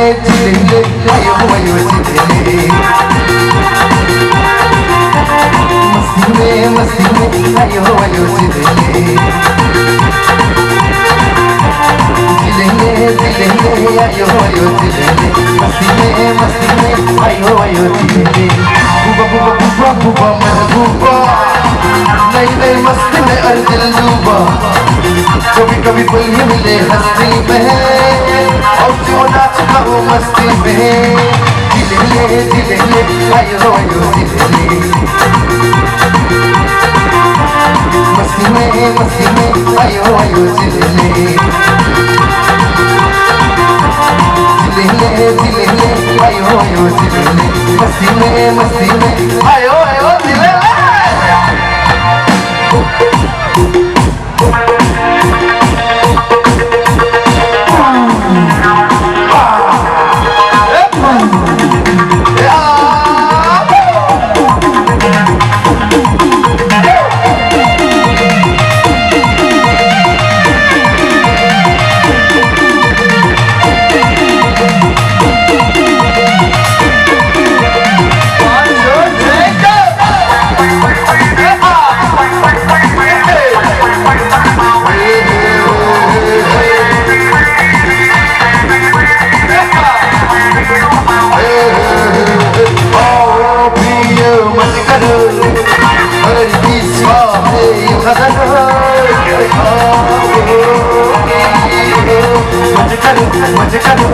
जिले आयो आयो जिले मस्ती में आयो आयो जिले आयो आयो जिले मस्ती में आयो आयो जिले बुबा बुबा बुबा बुबा महबूबा नई नई मस्ती में और दिल डूबा कभी कभी पल ही मिले हंसती में और जो नाचता वो मस्ती में जिले आयो आयो जिले मस्ती में आयो आयो जिले आयो आयो जिले मस्ती में आयो आयो जिले मजे करो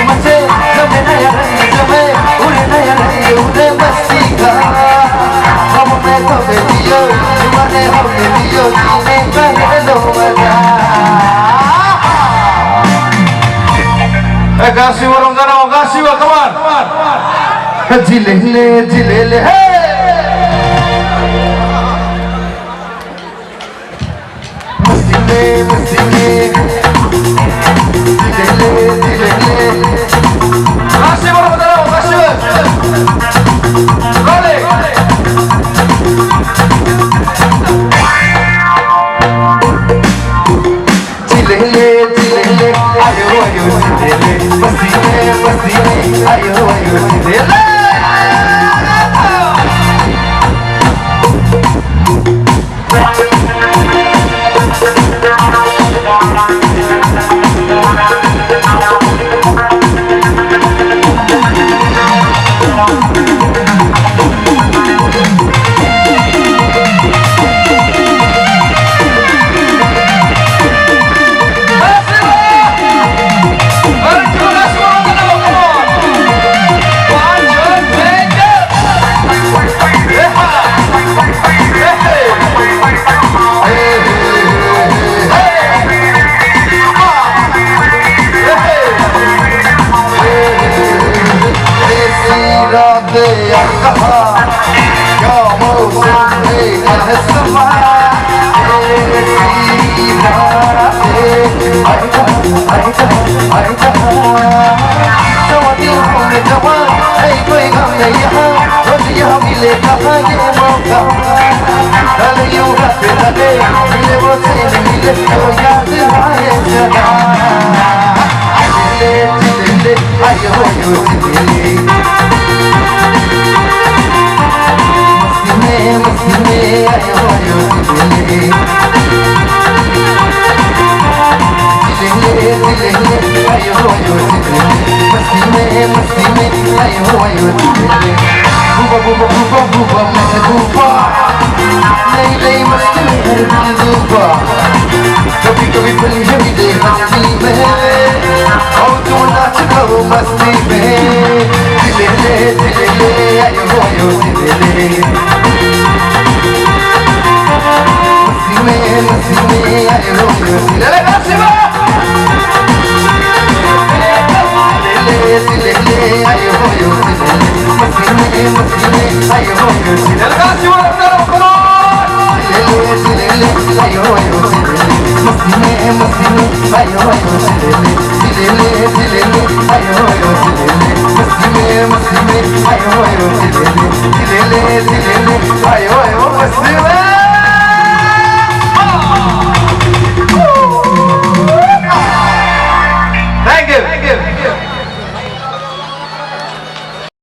मजे जमे नया रंग जमे उड़े नया रंग उड़े मस्ती का हम में तो बेटियो दीवाने हम बेटियो जीने का है लो मजा kasih warung sana kasih wa kawan jile hey मस्ती में kasih warung sana kasih boleh जिले आयो आयो जिले मस्ती में आयो आयो जिले कभी कभी पल ही मिले हंसती में और जो नाचता वो मस्ती में जिले आयो आयो जिले मस्ती में आयो आयो जिले आयो आयो जिले मस्ती में आयो आयो जिले ayo ayo, masti me, ayo ayo,